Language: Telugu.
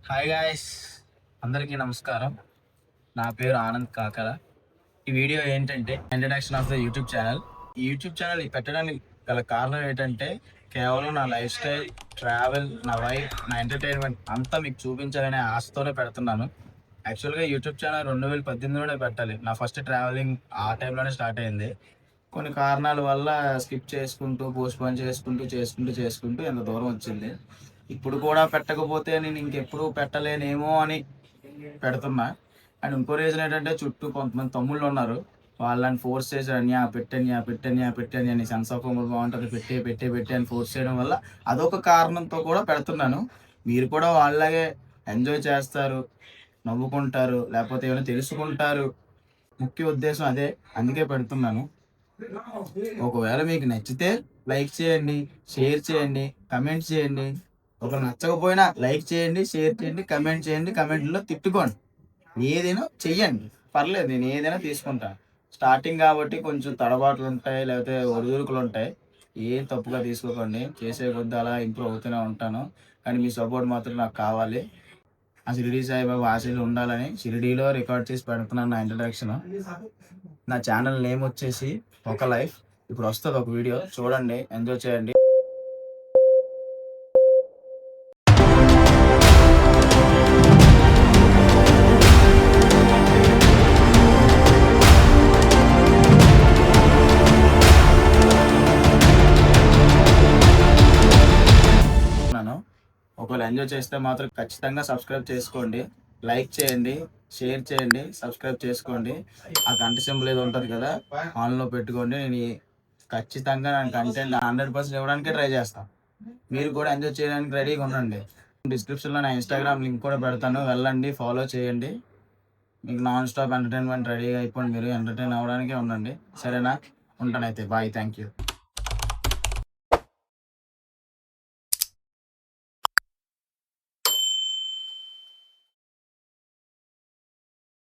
హాయ్ గాయస్, అందరికీ నమస్కారం. నా పేరు ఆనంద్ కాకర. ఈ వీడియో ఏంటంటే introduction of the YouTube channel. ఈ యూట్యూబ్ ఛానల్ పెట్టడానికి గల కారణం ఏంటంటే కేవలం నా లైఫ్ స్టైల్, ట్రావెల్, నా వైఫ్, నా ఎంటర్టైన్మెంట్ అంతా మీకు చూపించాలనే ఆశతోనే పెడుతున్నాను. యాక్చువల్గా యూట్యూబ్ ఛానల్ 2018లోనే పెట్టాలి. నా ఫస్ట్ ట్రావెలింగ్ ఆ టైంలోనే స్టార్ట్ అయింది. కొన్ని కారణాల వల్ల స్కిప్ చేసుకుంటూ పోస్ట్‌పోన్ చేసుకుంటూ ఎంత దూరం వచ్చింది. ఇప్పుడు కూడా పెట్టకపోతే నేను ఇంకెప్పుడు పెట్టలేనేమో అని పెడుతున్నా. అండ్ ఇంకో రీజన్ ఏంటంటే చుట్టూ కొంతమంది తమ్ముళ్ళున్నారు. వాళ్ళని ఫోర్స్ చేసి పెట్టన్యా నీ సెన్స్ ఆఫ్ హ్యూమర్ బావుంటది. పెట్టే అని ఫోర్స్ చేయడం వల్ల అదొక కారణంతో కూడా పెడుతున్నాను. మీరు కూడా వాళ్ళలాగే ఎంజాయ్ చేస్తారు, నవ్వుకుంటారు, లేకపోతే ఏమైనా తెలుసుకుంటారు. ముఖ్య ఉద్దేశం అదే. అందుకే పెడుతున్నాను. ఒకవేళ మీకు నచ్చితే లైక్ చేయండి, షేర్ చేయండి, కమెంట్ చేయండి. ఒకవేళ నచ్చకపోయినా లైక్ చేయండి, షేర్ చేయండి, కమెంట్ చేయండి. కమెంట్లో తిట్టుకోండి. ఏదైనా చెయ్యండి, పర్లేదు, నేను ఏదైనా తీసుకుంటాను. స్టార్టింగ్ కాబట్టి కొంచెం తడబాట్లు ఉంటాయి, లేకపోతే ఒడిదుడుకులు ఉంటాయి. ఏం తప్పుగా తీసుకోకండి. చేసే కొద్దీ అలా ఇంప్రూవ్ అవుతూనే ఉంటాను. కానీ మీ సపోర్ట్ మాత్రం నాకు కావాలి. ఆ షిరిడి సాయిబాబా ఆశీస్సులు ఉండాలని షిరిడీలో రికార్డ్ చేసి పెడుతున్నాను నా ఇంట్రడక్షన్. నా ఛానల్ నేమ్ వచ్చేసి ఒక లైఫ్. ఇప్పుడు వస్తుంది ఒక వీడియో, చూడండి, ఎంజాయ్ చేయండి. ఒకవేళ ఎంజాయ్ చేస్తే మాత్రం ఖచ్చితంగా సబ్స్క్రైబ్ చేసుకోండి, లైక్ చేయండి, షేర్ చేయండి, సబ్స్క్రైబ్ చేసుకోండి. ఆ గంట సింబల్ ఏదో ఉంటుంది కదా, ఆన్లో పెట్టుకోండి. నేను ఖచ్చితంగా నా కంటెంట్ 100% ఇవ్వడానికి ట్రై చేస్తాను. మీరు కూడా ఎంజాయ్ చేయడానికి రెడీగా ఉండండి. డిస్క్రిప్షన్లో నా ఇన్స్టాగ్రామ్ లింక్ కూడా పెడతాను, వెళ్ళండి, ఫాలో చేయండి. మీకు నాన్ స్టాప్ ఎంటర్టైన్మెంట్ రెడీగా అయిపోండి. మీరు ఎంటర్టైన్ అవ్వడానికే ఉండండి. సరేనా? ఉంటానైతే. బాయ్. Thank you.